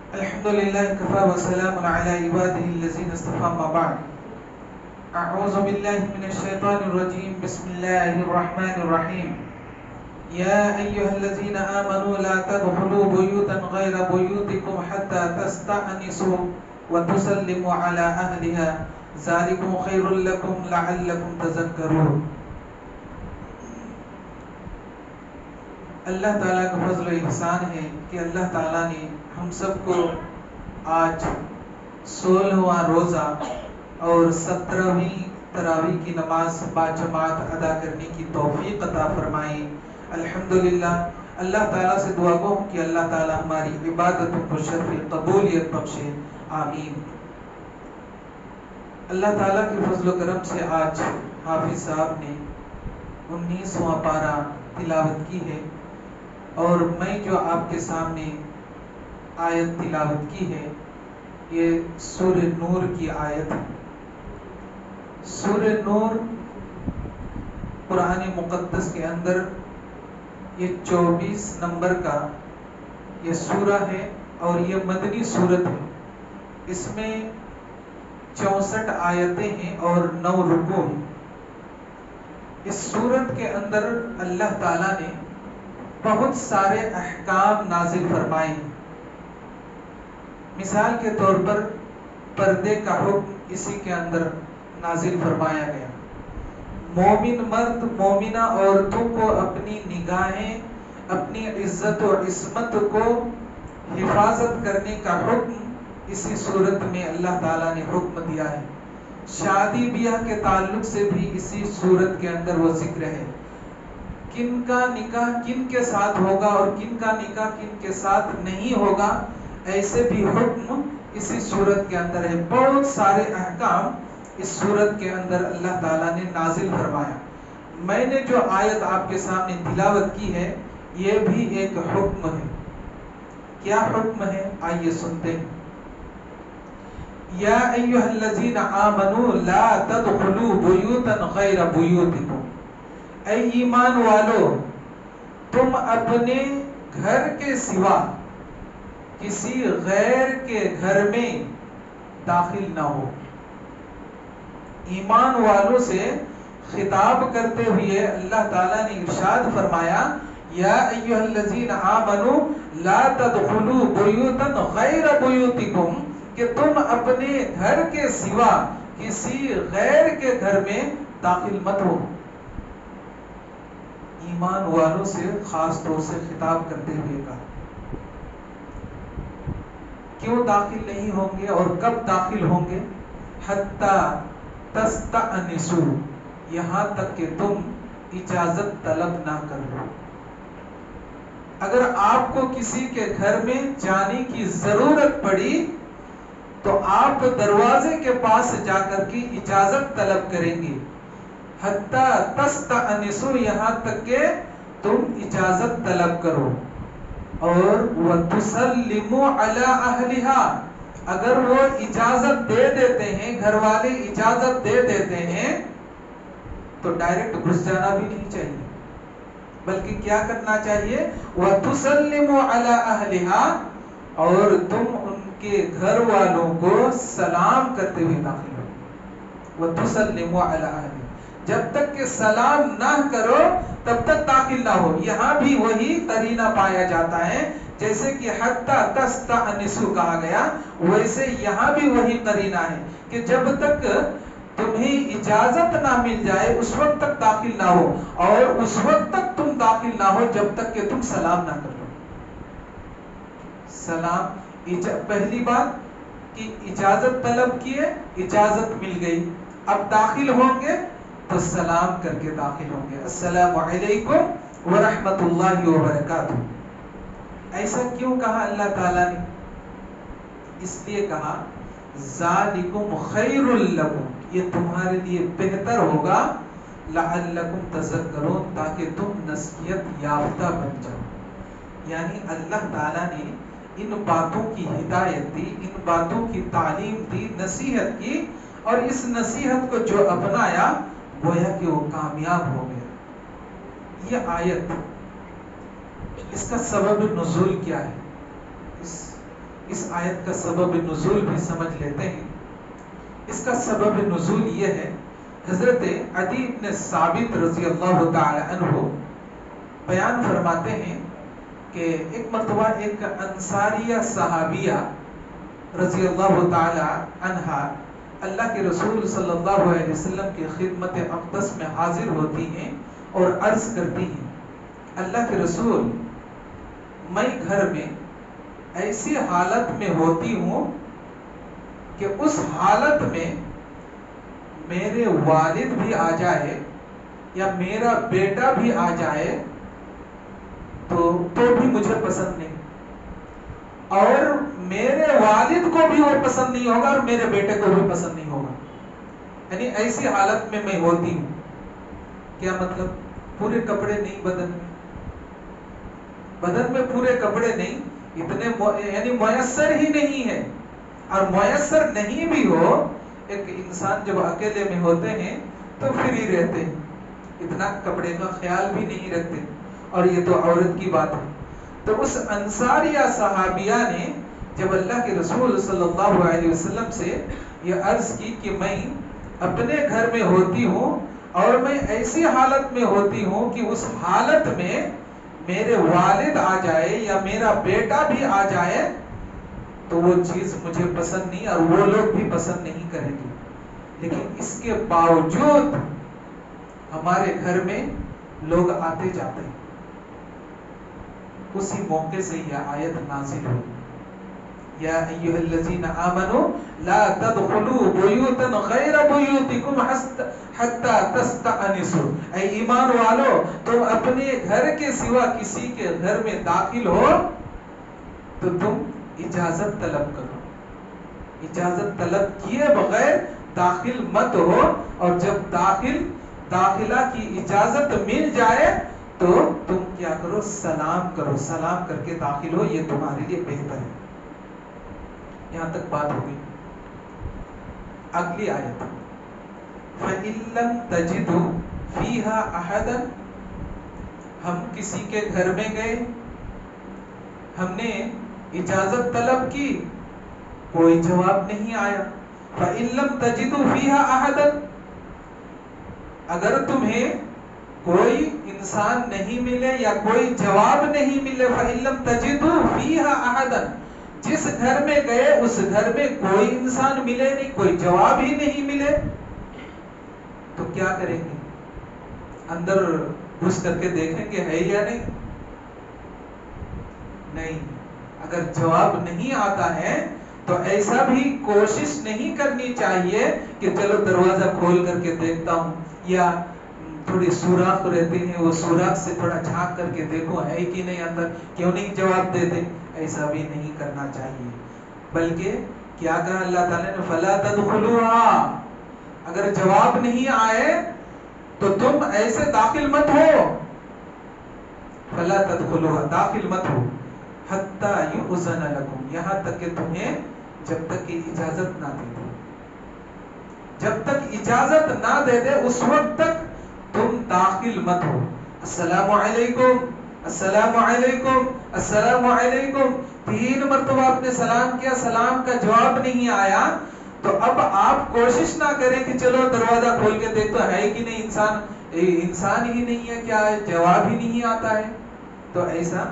الحمد لله كفى وسلام على عباده الذين اصطفى ما بعد. أعوذ بالله من الشيطان الرجيم. بسم الله الرحمن الرحيم. يا أيها الذين آمنوا لا تدخلوا بيوتا غير بيوتكم حتى تستأنسوا وتسلموا على أهلها ذلكم خير لكم لعلكم تذكرون. اللہ تعالیٰ کا فضل و احسان ہے کہ اللہ تعالیٰ نے ہم سب کو آج 16واں روزہ اور 17ویں تراویح کی نماز باجماعت ادا کرنے کی توفیق عطا فرمائی. الحمدللہ. اللہ تعالیٰ سے دعا گو کہ اللہ تعالیٰ ہماری عبادتوں کو شرف قبولیت بخشے. آمین. اللہ تعالیٰ کے فضل و کرم سے آج حافظ صاحب نے 19واں پارہ تلاوت کی ہے اور میں جو آپ کے سامنے آیت تلاوت کی ہے یہ سورہ نور کی آیت ہے. سورہ نور قرآن مقدس کے اندر یہ 24 نمبر کا یہ سورہ ہے اور یہ مدنی سورت ہے. اس میں 64 آیتیں ہیں اور 9 رکوع ہیں. اس سورت کے اندر اللہ تعالیٰ نے بہت سارے احکام نازل فرمائے ہیں. مثال کے طور پر پردے کا حکم اسی کے اندر نازل فرمایا گیا. مومن مرد مومنہ عورتوں کو اپنی نگاہیں اپنی عزت و عصمت کو حفاظت کرنے کا حکم اسی صورت میں اللہ تعالیٰ نے حکم دیا ہے. شادی بیاہ کے تعلق سے بھی اسی صورت کے اندر وہ ذکر ہے. کن کا نکاح کن کے ساتھ ہوگا اور کن کا نکاح کن کے ساتھ نہیں ہوگا ایسے بھی حکم اسی صورت کے اندر ہے. بہت سارے احکام اس صورت کے اندر اللہ تعالیٰ نے نازل فرمایا. میں نے جو آیت آپ کے سامنے تلاوت کی ہے یہ بھی ایک حکم ہے. کیا حکم ہے آئیے سنتے ہیں. یا ایھا الذین آمنوا لا تدخلوا بیوتا غیر بیوتکم. اے ایمان والو تم اپنے گھر کے سوا کسی غیر کے گھر میں داخل نہ ہو. ایمان والوں سے خطاب کرتے ہوئے اللہ تعالیٰ نے ارشاد فرمایا یا ایھا الذین آمنوا لا تدخلوا بیوتا غیر بیوتکم کہ تم اپنے گھر کے سوا کسی غیر کے گھر میں داخل مت ہو. ایمان والوں سے خاص طور سے خطاب کرتے ہوئے کہا. کیوں داخل نہیں ہوں گے اور کب داخل ہوں گے؟ حتی تستأنسوا یہاں تک کہ تم اجازت طلب نہ کر لو. اگر آپ کو کسی کے گھر میں جانے کی ضرورت پڑی تو آپ دروازے کے پاس جا کر کے اجازت طلب کریں گے. حتی تستأنسوا یہاں تک کہ تم اجازت طلب کرو. اور وتسلموا علی اہلہا اگر وہ اجازت دے دیتے ہیں گھر والے اجازت دے دیتے ہیں تو ڈائریکٹ گھس جانا بھی نہیں چاہیے بلکہ کیا کرنا چاہیے وتسلموا علی اہلہا اور تم ان کے گھر والوں کو سلام کرتے ہوئے داخل ہو. وتسلموا علی اہلہا جب تک کہ سلام نہ کرو تب تک داخل نہ ہو. یہاں بھی وہی قرینہ پایا جاتا ہے جیسے کہ حتی تستأنسوا کہا گیا ویسے یہاں بھی وہی قرینہ ہے کہ جب تک تمہیں اجازت نہ مل جائے اس وقت تک داخل نہ ہو اور اس وقت تک تم داخل نہ ہو جب تک کہ تم سلام نہ کر لو. سلام پہلی بات کہ اجازت طلب کیے اجازت مل گئی. اب داخل ہوں گے تو سلام کر کے داخل ہوں گے. السلام علیکم ورحمۃ اللہ وبرکاتہ. ایسا کیوں کہا اللہ تعالیٰ نے؟ اس لیے کہا ذالکم خیر لکم یہ تمہارے لیے بہتر ہوگا لعلکم تذکرون تاکہ تم نصیحت یافتہ بن جاؤ. یعنی اللہ تعالیٰ نے ان باتوں کی ہدایت دی ان باتوں کی تعلیم دی نصیحت کی اور اس نصیحت کو جو اپنایا گویا کہ وہ کامیاب ہو گیا. یہ آیت اس کا سبب نزول کیا ہے؟ اس اس آیت کا سبب نزول بھی سمجھ لیتے ہیں. اس کا سبب نزول یہ ہے، حضرت عدی بن ثابت رضی اللہ تعالی عنہ بیان فرماتے ہیں کہ ایک مرتبہ ایک انصاریہ صحابیہ رضی اللہ تعالی عنہا اللہ کے رسول صلی اللہ علیہ وسلم کی خدمت اقدس میں حاضر ہوتی ہیں اور عرض کرتی ہیں، اللہ کے رسول، میں گھر میں ایسی حالت میں ہوتی ہوں کہ اس حالت میں میرے والد بھی آ جائے یا میرا بیٹا بھی آ جائے تو بھی مجھے پسند نہیں، اور میرے والد کو بھی وہ پسند نہیں ہوگا اور میرے بیٹے کو بھی پسند نہیں ہوگا. یعنی ایسی حالت میں ہوتی ہوں. کیا مطلب؟ پورے کپڑے نہیں بدن میں پورے کپڑے نہیں، اتنے یعنی میسر ہی نہیں ہے. اور میسر نہیں بھی ہو، ایک انسان جب اکیلے میں ہوتے ہیں تو فری رہتے ہیں، اتنا کپڑے کا خیال بھی نہیں رکھتے، اور یہ تو عورت کی بات ہے. تو اس انصاریہ صحابیہ نے جب اللہ کے رسول صلی اللہ علیہ وسلم سے یہ عرض کی کہ میں اپنے گھر میں ہوتی ہوں اور میں ایسی حالت میں ہوتی ہوں کہ اس حالت میں میرے والد آ جائے یا میرا بیٹا بھی آ جائے تو وہ چیز مجھے پسند نہیں اور وہ لوگ بھی پسند نہیں کریں گے. لیکن اس کے باوجود ہمارے گھر میں لوگ آتے جاتے ہیں. اسی موقع سے یہ آیت نازل ہوئی، یا ایھا الذین آمنوا لا تدخلوا بیوتا غیر بیوتکم حتی تستأنسوا. اے ایمان والو، تم اپنے گھر کے سوا کسی کے گھر میں داخل ہو تو تم اجازت طلب کرو. اجازت طلب کیے بغیر داخل مت ہو، اور جب داخلہ کی اجازت مل جائے تو تم کیا کرو؟ سلام کرو. سلام کر کے داخل ہو، یہ تمہارے لیے بہتر ہے. یہاں تک بات ہوگی. اگلی آیت، فَإِن لَّمْ تَجِدُوا فِيهَا أَحَدًا. ہم کسی کے گھر میں گئے، ہم نے اجازت طلب کی، کوئی جواب نہیں آیا. فَإِن لَّمْ تَجِدُوا فِيهَا أَحَدًا. اگر تمہیں کوئی انسان نہیں ملے یا کوئی جواب نہیں ملے، فَإِن لَّمْ تَجِدُوا فِيهَا أَحَدًا، جس گھر میں گئے اس گھر میں کوئی انسان ملے نہیں، کوئی جواب ہی نہیں ملے، تو کیا کریں گے؟ اندر گھس کر کے دیکھیں گے ہے یا نہیں؟ نہیں. اگر جواب نہیں آتا ہے تو ایسا بھی کوشش نہیں کرنی چاہیے کہ چلو دروازہ کھول کر کے دیکھتا ہوں، یا تھوڑی سوراخ رہتے ہیں وہ سوراخ سے تھوڑا جھانک کر کے دیکھو ہے کہ نہیں اندر، کیوں نہیں جواب دیتے. ایسا بھی نہیں کرنا چاہیے. بلکہ کیا کہا اللہ تعالیٰ نے؟ فَلَا تَدْخُلُوهَا. اگر جواب نہیں آئے تو تم ایسے داخل مت ہو. فَلَا تَدْخُلُوهَا، داخل مت ہو. حَتَّى يُؤْذَنَ لَكُمْ، یہاں تک کہ تمہیں جب تک کہ اجازت نہ دے دے، جب تک اجازت نہ دے دے اس وقت تک تم داخل مت ہو. السلام علیکم، السلام علیکم، السلام علیکم، 3 مرتبہ آپ نے سلام کیا، سلام کا جواب نہیں آیا، تو اب آپ کوشش نہ کریں کہ چلو دروازہ کھول کے دیکھو ہے کہ نہیں، انسان ہی نہیں ہے کیا، جواب ہی نہیں آتا ہے. تو ایسا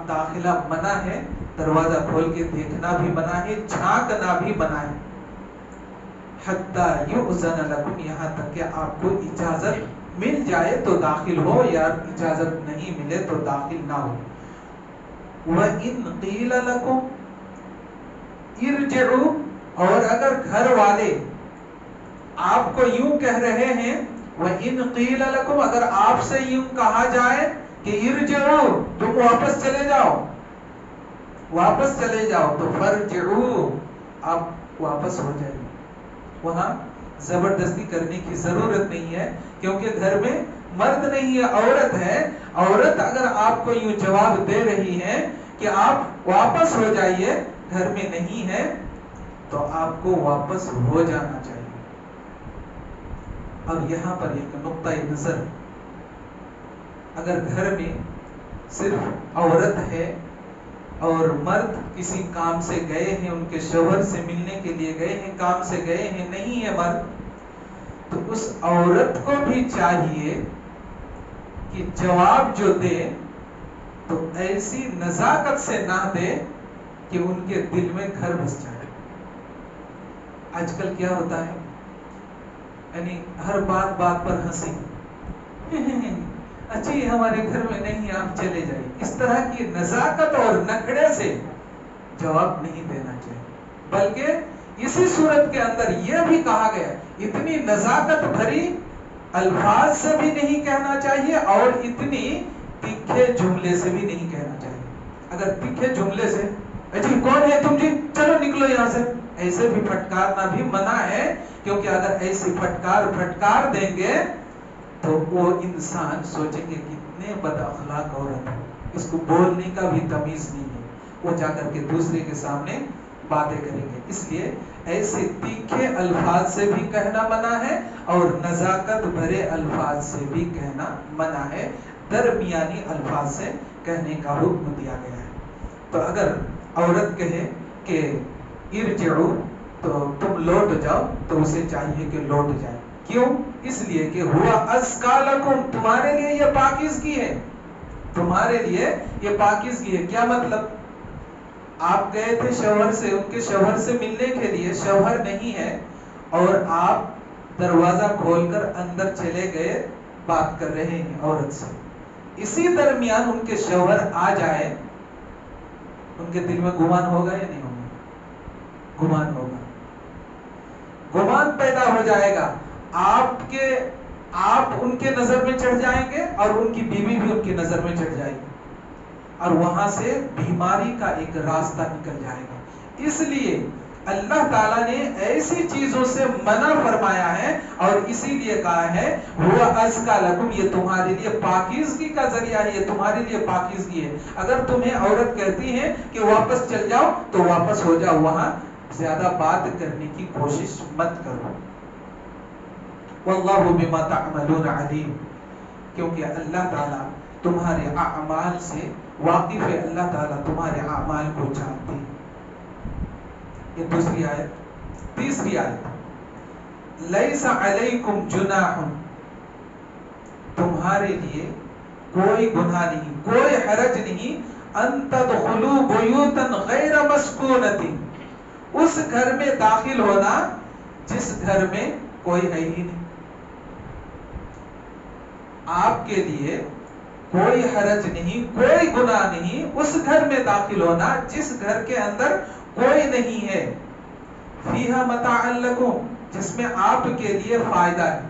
داخلہ منع ہے، دروازہ کھول کے دیکھنا بھی منع ہے، جھانکنا بھی منع ہے. حَتَّى يُؤْذَنَ لَكُمْ، یہاں تک کہ آپ کو اجازت مل جائے تو داخل ہو، یا اجازت نہیں ملے تو داخل نہ ہو. وَإِنْ قِيلَ لَكُمْ ارْجِعُوا، اور اگر گھر والے آپ کو یوں کہہ رہے ہیں، وَإِنْ قِيلَ لَكُمْ، اگر آپ سے یوں کہا جائے کہ ارْجِعُوا، تم واپس چلے جاؤ، واپس چلے جاؤ، تو فَارْجِعُوا، آپ واپس ہو جائیں. وہاں زبردستی کرنے کی ضرورت نہیں ہے، کیونکہ گھر میں مرد نہیں ہے، عورت ہے. عورت اگر آپ کو یوں جواب دے رہی ہے کہ آپ واپس ہو جائیے، گھر میں نہیں ہے، تو آپ کو واپس ہو جانا چاہیے. اب یہاں پر ایک نقطہ نظر، اگر گھر میں صرف عورت ہے اور مرد کسی کام سے گئے ہیں، ان کے شوہر سے ملنے کے لیے گئے ہیں، کام سے گئے ہیں، نہیں ہے مرد، تو اس عورت کو بھی چاہیے کہ جواب جو دے تو ایسی نزاکت سے نہ دے کہ ان کے دل میں گھر بس جائے۔ آج کل کیا ہوتا ہے، یعنی ہر بات بات پر ہنسی، اچھا یہ ہمارے گھر میں نہیں، آپ چلے جائیے، اس طرح کی نزاکت اور نخرے سے جواب نہیں دینا چاہیے، بلکہ اسی صورت کے اندر یہ بھی کہا گیا اتنی نزاکت بھری الفاظ سے بھی نہیں کہنا چاہیے اور اتنی تیکھے جملے سے بھی نہیں کہنا چاہیے۔ اگر تیکھے جملے سے جی کون ہے تم، جی چلو نکلو یہاں سے، ایسے بھی پھٹکارنا بھی منع ہے، کیونکہ اگر ایسی پھٹکار دیں گے تو وہ انسان سوچیں گے کتنے بد اخلاق عورت ہے، اس کو بولنے کا بھی تمیز نہیں ہے، وہ جا کر کے دوسرے کے سامنے باتیں کریں گے۔ اس لیے ایسے تیکھے الفاظ سے بھی کہنا منع ہے اور نزاکت بھرے الفاظ سے بھی کہنا منع ہے، درمیانی الفاظ سے کہنے کا حکم دیا گیا ہے۔ تو اگر عورت کہے کہ ارجعو، تو تم لوٹ جاؤ، تو اسے چاہیے کہ لوٹ جائے۔ کیوں؟ اس لیے کہ ہوا ازکا لکم، تمہارے لیے یہ پاکیزگی ہے، تمہارے لیے یہ پاکیزگی ہے۔ کیا مطلب؟ آپ گئے تھے شوہر سے، ان کے شوہر سے ملنے کے لیے، شوہر نہیں ہے اور آپ دروازہ کھول کر اندر چلے گئے، بات کر رہے ہیں عورت سے، اسی درمیان ان کے شوہر آ جائے، ان کے دل میں گمان ہوگا یا نہیں ہوگا؟ گمان ہوگا، گمان پیدا ہو جائے گا، آپ ان کے نظر میں چڑھ جائیں گے اور ان کی بیوی بھی ان کی نظر میں چڑھ جائے گی، اور وہاں سے بیماری کا ایک راستہ نکل جائے گا۔ اس لیے اللہ تعالیٰ نے ایسی چیزوں سے منع فرمایا ہے اور اسی لیے کہا ہے ہوا ازکا لکم، یہ تمہارے لیے پاکیزگی کا ذریعہ ہے، یہ تمہارے لیے پاکیزگی ہے۔ اگر تمہیں عورت کہتی ہے کہ واپس چل جاؤ تو واپس ہو جاؤ، وہاں زیادہ بات کرنے کی کوشش مت کرو۔ واللہ بما تعملون علیم، کیونکہ اللہ تعالیٰ تمہارے اعمال سے واقف ہے، اللہ تعالیٰ تمہارے اعمال کو جانتے ہیں۔ یہ دوسری آیت۔ تیسری آیت، لیس علیکم جناح، تمہارے لیے کوئی گناہ نہیں، کوئی حرج نہیں، ان تدخلوا بیوتا غیر مسکونۃ، اس گھر میں داخل ہونا جس گھر میں کوئی ہے ہی نہیں۔ آپ کے لیے کوئی حرج نہیں، کوئی گناہ نہیں اس گھر میں داخل ہونا جس گھر کے اندر کوئی نہیں ہے، فیہا متاع لکم، جس میں آپ کے لیے فائدہ ہے۔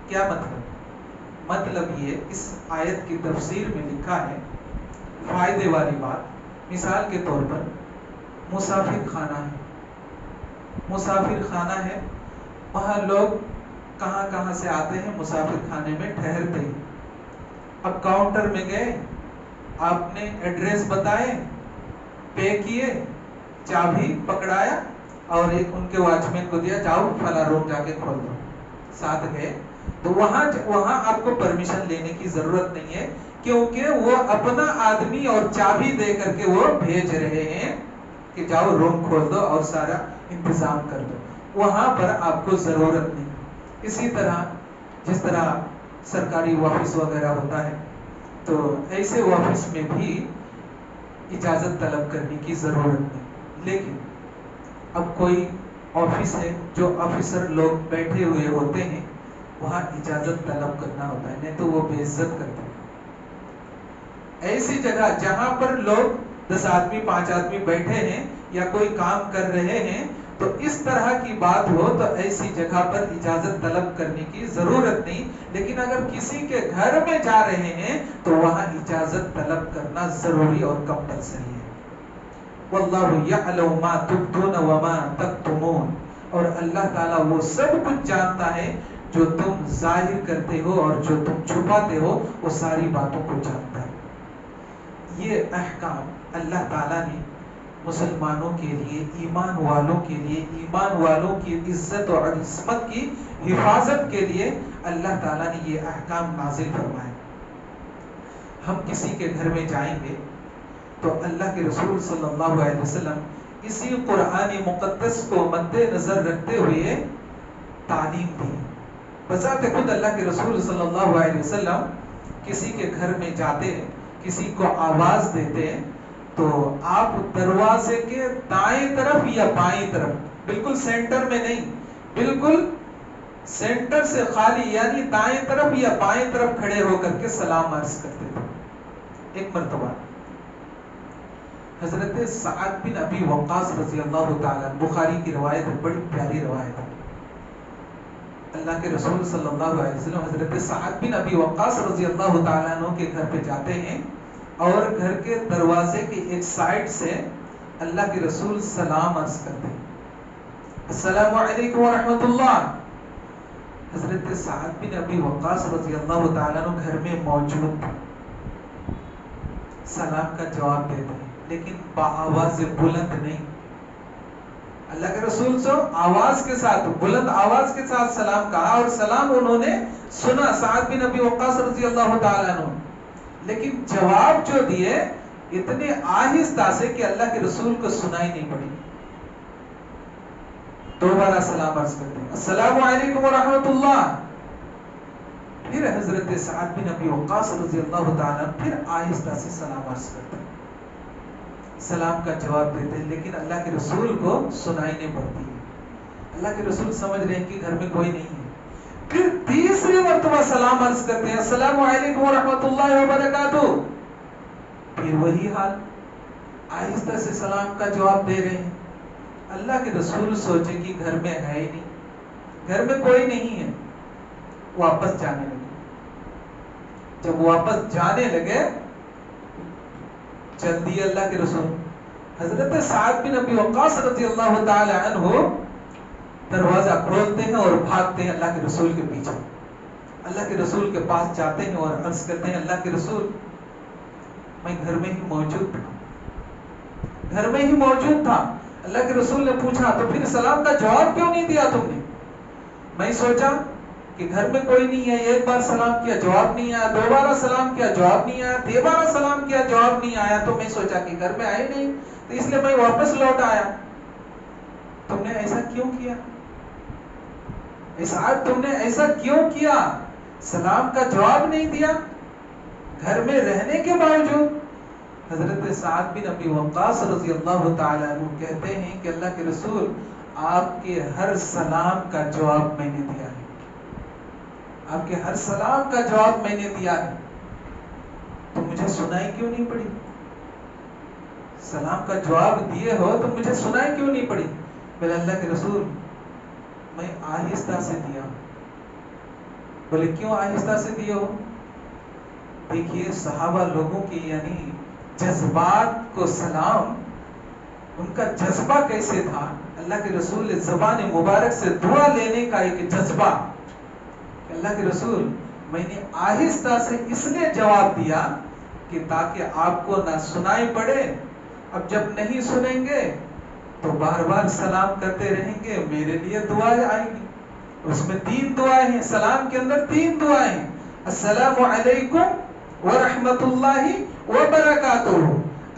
کیا مطلب؟ مطلب یہ اس آیت کی تفسیر میں لکھا ہے فائدے والی بات، مثال کے طور پر مسافر خانہ ہے، مسافر خانہ ہے، وہاں لوگ کہاں کہاں سے آتے ہیں، مسافر خانے میں ٹھہرتے ہیں۔ اب کاؤنٹر میں گئے، آپ نے ایڈریس بتائے، پے کیے، چابی پکڑایا اور ایک ان کے واچ مین کو دیا، جاؤ فلاں روم جا کے کھول دو، ساتھ گئے، تو وہاں آپ کو پرمیشن لینے کی ضرورت نہیں ہے، کیونکہ وہ اپنا آدمی اور چابی دے کر کے وہ بھیج رہے ہیں کہ جاؤ روم کھول دو اور سارا انتظام کر دو، وہاں پر آپ کو ضرورت نہیں۔ اسی طرح جس طرح سرکاری آفس وغیرہ ہوتا ہے، تو ایسے آفس میں بھی اجازت طلب کرنے کی ضرورت نہیں، لیکن اب کوئی آفس ہے جو آفیسر لوگ بیٹھے ہوئے ہوتے ہیں، وہاں اجازت طلب کرنا ہوتا ہے، نہیں تو وہ بے عزت کرتے ہیں۔ ایسی جگہ جہاں پر لوگ 10 آدمی 5 آدمی بیٹھے ہیں یا کوئی کام کر رہے ہیں، تو اس طرح کی بات ہو تو ایسی جگہ پر اجازت طلب کرنے کی ضرورت نہیں، لیکن اگر کسی کے گھر میں جا رہے ہیں تو وہاں اجازت طلب کرنا ضروری اور کمپلسری ہے۔ واللہ یعلم ما تبدون وما تکتمون، اور اللہ تعالیٰ وہ سب کچھ جانتا ہے جو تم ظاہر کرتے ہو اور جو تم چھپاتے ہو، وہ ساری باتوں کو جانتا ہے۔ یہ احکام اللہ تعالیٰ نے مسلمانوں کے لیے، ایمان والوں کے لیے، ایمان والوں کی عزت اور عصمت کی حفاظت کے لیے اللہ تعالیٰ نے یہ احکام نازل فرمائے۔ ہم کسی کے گھر میں جائیں گے تو اللہ کے رسول صلی اللہ علیہ وسلم اسی قرآن مقدس کو مد نظر رکھتے ہوئے تعلیم دی. بذات خود اللہ کے رسول صلی اللہ علیہ وسلم کسی کے گھر میں جاتے ہیں, کسی کو آواز دیتے ہیں, تو آپ دروازے کے دائیں طرف یا بائیں طرف, بالکل سینٹر میں نہیں, بالکل سینٹر سے خالی یعنی دائیں طرف یا بائیں طرف کھڑے ہو کر کے سلام عرض کرتے تھے. ایک مرتبہ حضرت سعد بن ابی وقاص رضی اللہ تعالیٰ, بخاری کی روایت ہے, بڑی پیاری روایت ہے. اللہ کے رسول صلی اللہ علیہ وسلم حضرت سعد بن ابی وقاص رضی اللہ تعالیٰ عنہ کے گھر پہ جاتے ہیں اور گھر کے دروازے کی ایک سائڈ سے اللہ کے رسول سلام عرض کرتے ہیں, السلام علیکم ورحمۃ اللہ. حضرت سعد بن ابی وقاص رضی اللہ تعالیٰ عنہ گھر میں موجود تھے, سلام کا جواب دیتے ہیں لیکن بآواز بلند نہیں. اللہ کے رسول سے آواز کے ساتھ, بلند آواز کے ساتھ سلام کہا اور سلام انہوں نے سنا, سعد بن ابی وقاص رضی اللہ تعالیٰ عنہ, لیکن جواب جو دیے اتنے آہستہ سے کہ اللہ کے رسول کو سنائی نہیں پڑی. دوبارہ سلام عرض کرتے ہیں, السلام علیکم ورحمۃ اللہ. پھر حضرت سعد بن ابی وقاص رضی اللہ تعالیٰ پھر آہستہ سے سلام عرض کرتے ہیں, سلام کا جواب دیتے ہیں, لیکن اللہ کے رسول کو سنائی نہیں پڑتی ہے. اللہ کے رسول سمجھ رہے ہیں کہ گھر میں کوئی نہیں ہے. پھر تیسری مرتبہ سلام عرض کرتے ہیں, السلام علیکم ورحمۃ اللہ وبرکاتہ. پھر وہی حال, آہستہ سے سلام کا جواب دے رہے ہیں. اللہ کے رسول سوچے کہ گھر میں ہے ہی نہیں, گھر میں کوئی نہیں ہے, واپس جانے لگے. جب واپس جانے لگے, جلدی اللہ کے رسول حضرت سعد بن ابی وقاص رضی اللہ تعالی عنہ دروازہ کھولتے ہیں اور بھاگتے ہیں اللہ کے رسول کے پیچھے. اللہ کے رسول کے پاس جاتے ہیں اور عرض کرتے ہیں, اللہ کے رسول میں گھر میں ہی موجود تھا, گھر میں ہی موجود تھا. اللہ کے رسول نے پوچھا, تو پھر سلام کا جواب کیوں نہیں دیا تم نے؟ میں سوچا کہ گھر میں کوئی نہیں ہے, ایک بار سلام کیا جواب نہیں آیا, دوبارہ سلام کیا جواب نہیں آیا, تیسرا سلام کیا جواب نہیں آیا, تو میں سوچا کہ گھر میں آئے نہیں, تو اس لیے میں واپس لوٹ آیا. تم نے ایسا کیوں کیا؟ تم نے ایسا کیوں کیا؟ سلام کا جواب نہیں دیا گھر میں رہنے کے باوجود. حضرت سعد بن ابی وقاص رضی اللہ تعالیٰ عنہ کہتے ہیں کہ اللہ کے رسول آپ کے ہر سلام کا جواب میں نے دیا ہے, آپ کے ہر سلام کا جواب میں نے دیا ہے, تو مجھے سنائی کیوں نہیں پڑی؟ سلام کا جواب دیے ہو تو مجھے سنائی کیوں نہیں پڑی؟ بولے اللہ کے رسول میں آہستہ سے دیا. بولے کیوں آہستہ سے دیے ہو؟ دیکھیے صحابہ لوگوں کی یعنی جذبات کو سلام, ان کا جذبہ کیسے تھا. اللہ کے رسول نے زبان مبارک سے دعا لینے کا ایک جذبہ, اللہ کے رسول میں نے آہستہ سے اس لیے جواب دیا کہ تاکہ آپ کو نہ سنائی پڑے. اب جب نہیں سنیں گے تو بار بار سلام کرتے رہیں گے, میرے لیے دعائیں آئیں گی. اس میں 3 دعائیں ہیں, سلام کے اندر 3 دعائیں ہیں, السلام علیکم ورحمۃ اللہ وبرکاتہ,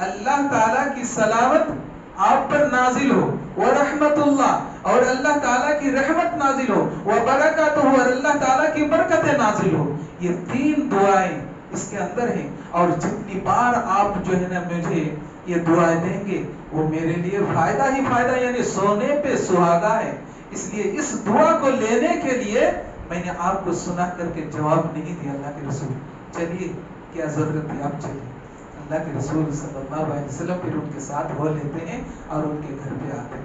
اللہ تعالیٰ کی سلامت آپ پر نازل ہو, ورحمۃ اللہ, اور اللہ تعالیٰ کی رحمت نازل ہو, وبرکاتہ, اور اللہ تعالیٰ کی برکتیں نازل ہو. یہ 3 دعائیں اس کے اندر ہیں, اور جتنی بار آپ جو ہے نا مجھے یہ دعائیں دیں گے وہ میرے لیے فائدہ ہی فائدہ, یعنی سونے پہ سہاگا ہے. اس لیے اس دعا کو لینے کے لیے میں نے آپ کو سنا کر کے جواب نہیں دیا. اللہ کے رسول چلیے کیا ضرورت ہے, آپ چلیے. اللہ کے رسول صلی اللہ علیہ وسلم پھر ان کے ساتھ وہ لیتے ہیں اور ان کے گھر پہ آتے ہیں.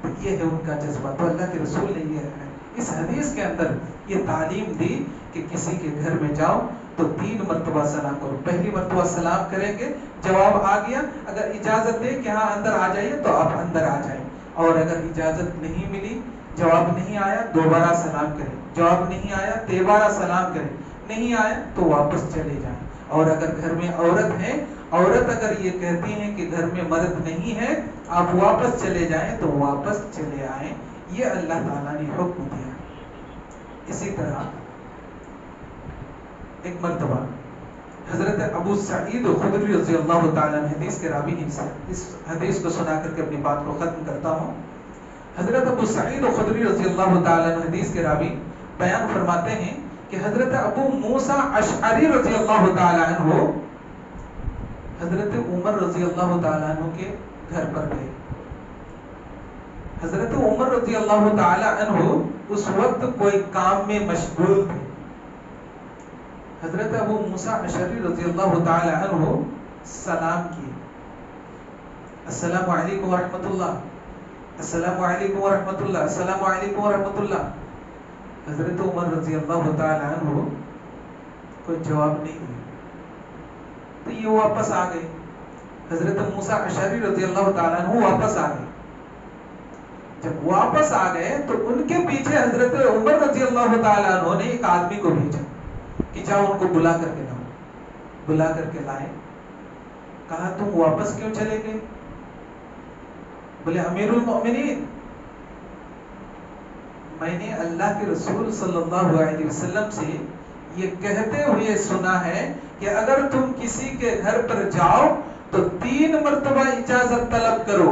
تو یہ ہے ان کا جذبہ. تو اللہ کے رسول نے یہ اس حدیث کے اندر یہ تعلیم دی کہ کسی کے گھر میں جاؤ تو 3 مرتبہ سلام کرو. پہلی مرتبہ سلام کریں گے, جواب آ گیا, اگر اجازت دے کہ ہاں اندر آ جائیے تو آپ اندر آ جائیں, اور اگر اجازت نہیں ملی, جواب نہیں آیا, دوبارہ سلام کریں, جواب نہیں آیا, تیسرا سلام کریں, نہیں آیا تو واپس چلے جائیں. اور اگر گھر میں عورت ہے, عورت اگر یہ کہتی ہیں کہ گھر میں مرد نہیں ہے, آپ واپس چلے جائیں تو واپس چلے آئیں. یہ اللہ تعالیٰ نے حکم دیا. اسی طرح ایک مرتبہ حضرت ابو سعید خدری رضی اللہ تعالیٰ عنہ حدیث کے راوی ہیں، اس حدیث کو سنا کر کے اپنی بات کو ختم کرتا ہوں. حضرت ابو سعید خدری رضی اللہ تعالیٰ عنہ حدیث کے راوی بیان فرماتے ہیں کہ حضرت ابو موسیٰ اشعری رضی اللہ تعالیٰ عنہ حضرت عمر رضی اللہ تعالیٰ عنہ کے گھر پر گئے. حضرت عمر رضی اللہ تعالیٰ عنہ اس وقت کوئی کام میں مشغول تھے. حضرت ابو موسیٰ اشعری رضی اللہ تعالیٰ عنہ سلام کیے، السلام علیکم ورحمۃ اللہ، السلام علیکم ورحمۃ اللہ، السلام علیکم ورحمۃ اللہ. حضرت عمر رضی اللہ تعالیٰ عنہ کوئی جواب نہیں دیا تو یہ واپس آ گئے. حضرت موسیٰ اشعری رضی اللہ تعالیٰ عنہ واپس آ گئے. جب واپس آ گئے تو ان کے پیچھے حضرت عمر رضی اللہ تعالیٰ عنہ نے ایک آدمی کو بھیجا کہ جاؤ ان کو بلا کر کے لاؤ. بلا کر کے لائے. کہا تم واپس کیوں چلے گئے؟ بولے امیر المؤمنین، میں نے اللہ کے رسول صلی اللہ علیہ وسلم سے یہ کہتے ہوئے سنا ہے کہ اگر تم کسی کے گھر پر جاؤ تو 3 مرتبہ اجازت طلب کرو.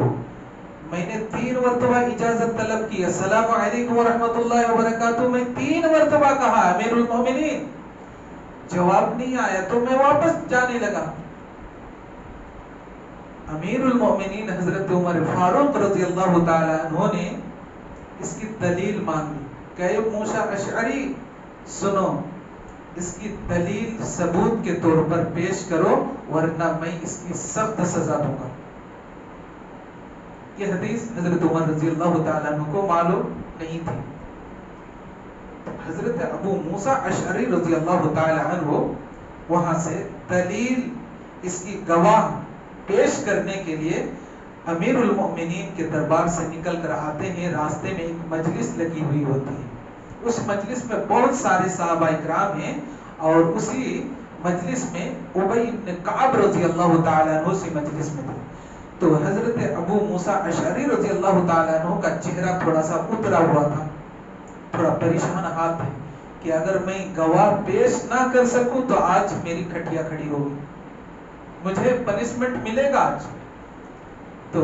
میں نے 3 مرتبہ اجازت طلب کی، السلام علیکم ورحمۃ اللہ وبرکاتہ، میں 3 مرتبہ کہا امیر المؤمنین، جواب نہیں آیا تو میں واپس جانے لگا. امیر المؤمنین حضرت عمر فاروق رضی اللہ تعالیٰ عنہ نے اس کی دلیل مانگی کہ موسیٰ اشعری سنو، اس کی دلیل ثبوت کے طور پر پیش کرو ورنہ میں اس کی سخت سزا دوں گا. یہ حدیث حضرت عمر رضی اللہ تعالیٰ عنہ کو معلوم نہیں تھی. حضرت ابو موسیٰ اشعری رضی اللہ تعالیٰ عنہ وہاں سے دلیل، اس کی گواہ پیش کرنے کے لیے امیر المؤمنین کے دربار سے نکل کر آتے ہیں. راستے میں ایک مجلس لگی ہوئی ہوتی ہے، اس مجلس میں بہت سارے صحابہ اکرام ہیں اور اسی مجلس میں ابی بن کعب رضی اللہ تعالیٰ عنہ اسی مجلس میں تھے. تو حضرت ابو موسیٰ اشعری رضی اللہ تعالیٰ عنہ کا چہرہ تھوڑا سا اترا ہوا تھا، تھوڑا پریشان حال تھے کہ اگر میں گواہ پیش نہ کر سکوں تو آج میری کھٹیا کھڑی ہوگی، مجھے پنشمنٹ ملے گا آج. تو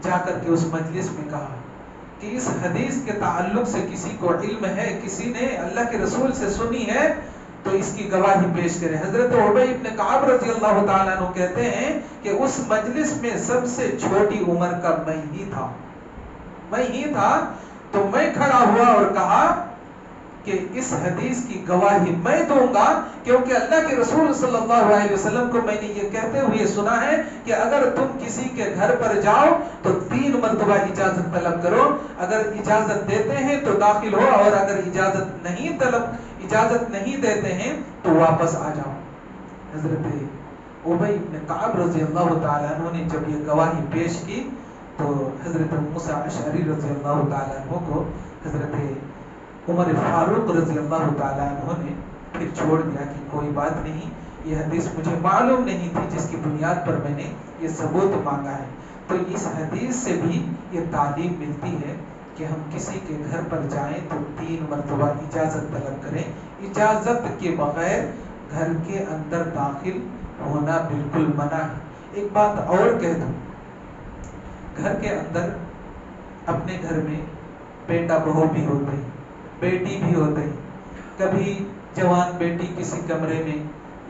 جا کر کے اس مجلس میں کہا کہ اس حدیث کے تعلق سے کسی کو علم ہے، کسی نے اللہ کے رسول سے سنی ہے تو اس کی گواہی پیش کرے. حضرت ابی بن کعب رضی اللہ تعالیٰ عنہ کہتے ہیں کہ اس مجلس میں سب سے چھوٹی عمر کا میں ہی تھا. تو میں کھڑا ہوا اور کہا کہ اس حدیث کی گواہی میں دوں گا کیونکہ اللہ کے رسول صلی اللہ علیہ وسلم کو میں نے یہ کہتے ہوئے سنا ہے کہ اگر تم کسی کے گھر پر جاؤ تو 3 مرتبہ اجازت طلب کرو، اگر اجازت دیتے ہیں تو داخل ہو اور اگر اجازت نہیں دیتے ہیں تو واپس آ جاؤ. حضرت ابی بن کعب رضی اللہ تعالیٰ عنہ نے جب یہ گواہی پیش کی تو حضرت موسیٰ اشعری رضی اللہ تعالیٰ عنہ کو حضرت عمر فاروق رضی اللہ تعالیٰ عنہ نے پھر چھوڑ دیا کہ کوئی بات نہیں، یہ حدیث مجھے معلوم نہیں تھی جس کی بنیاد پر میں نے یہ ثبوت مانگا ہے. تو اس حدیث سے بھی یہ تعلیم ملتی ہے کہ ہم کسی کے گھر پر جائیں تو 3 مرتبہ اجازت طلب کریں. اجازت کے بغیر گھر کے اندر داخل ہونا بالکل منع ہے. ایک بات اور کہہ دوں، گھر کے اندر اپنے گھر میں بیٹا بہو بھی ہوتے ہیں، بیٹی بھی ہوتے ہیں. کبھی جوان بیٹی کسی کمرے میں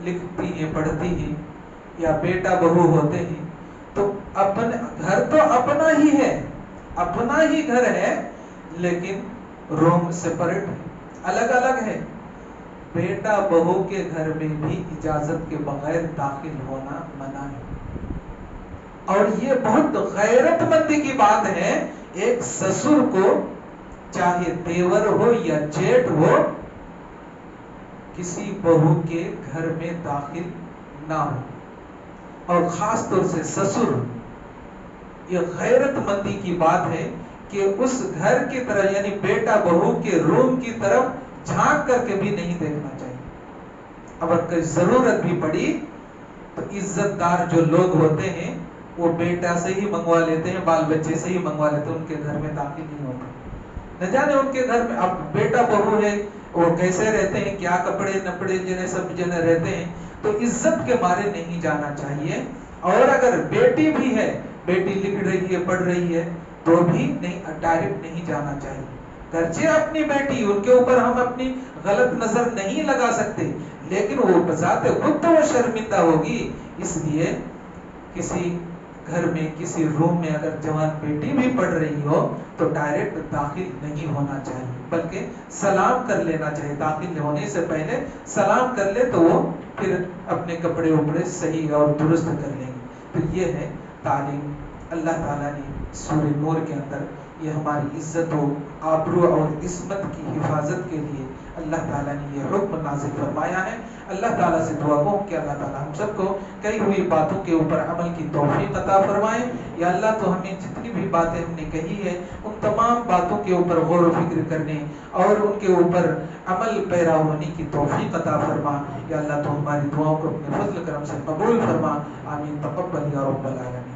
لکھتی ہیں پڑھتی ہیں یا بیٹا بہو ہوتے ہیں تو گھر تو اپنا ہی ہے، اپنا ہی گھر ہے لیکن روم سیپریٹ ہے، الگ الگ ہے. بیٹا بہو کے گھر میں بھی اجازت کے بغیر داخل ہونا منع ہے. اور یہ بہت غیرت مندی کی بات ہے ایک سسر کو، چاہے دیور ہو یا جیٹ ہو، کسی بہو کے گھر میں داخل نہ ہو. اور خاص طور سے سسر، یہ غیرت مندی کی بات ہے کہ اس گھر کی طرف یعنی بیٹا بہو کے روم کی طرف جھانک کر کے بھی نہیں دیکھنا چاہیے. اگر کوئی ضرورت بھی پڑی تو عزت دار جو لوگ ہوتے ہیں وہ بیٹا سے ہی منگوا لیتے ہیں، بال بچے سے ہی منگوا لیتے ہیں، ان کے گھر میں داخل نہیں ہوتے. نہ جانے ان کے گھر میں اب بیٹا بہو ہے وہ کیسے رہتے ہیں، کیا کپڑے نپڑے جنہیں سب جنے رہتے ہیں. تو عزت کے مارے نہیں جانا چاہیے. اور اگر بیٹی بھی ہے, بیٹی لکھ رہی ہے, پڑھ رہی ہے, تو بھی نہیں, ڈائریکٹ نہیں جانا چاہیے. گرچہ اپنی بیٹی, ان کے اوپر ہم اپنی غلط نظر نہیں لگا سکتے, لیکن وہ بذات خود تو وہ شرمندہ ہوگی. اس لیے کسی گھر میں, کسی روم میں اگر جوان بیٹی بھی پڑھ رہی ہو تو ڈائریکٹ داخل نہیں ہونا چاہیے, بلکہ سلام کر لینا چاہیے. داخل ہونے سے پہلے سلام کر لے تو وہ پھر اپنے کپڑے وپڑے صحیح اور درست کر لیں گے. تو یہ ہے تعلیم. اللہ تعالیٰ نے سورہ نور کے اندر یہ ہماری عزت و آبرو اور عصمت کی حفاظت کے لیے اللہ تعالیٰ نے یہ حکم نازل فرمایا ہے. اللہ تعالیٰ سے دعا گو کہ اللہ تعالیٰ ہم سب کو کئی ہوئی باتوں کے اوپر عمل کی توفیق عطا فرمائے. یا اللہ تو ہمیں جتنی بھی باتیں ہم نے کہی ہے ان تمام باتوں کے اوپر غور و فکر کرنے اور ان کے اوپر عمل پیرا ہونے کی توفیق عطا فرما. یا اللہ تو ہماری دعاؤں کو اپنے فضل کرم سے قبول فرما. آمین. تقبل یا رب العالمین.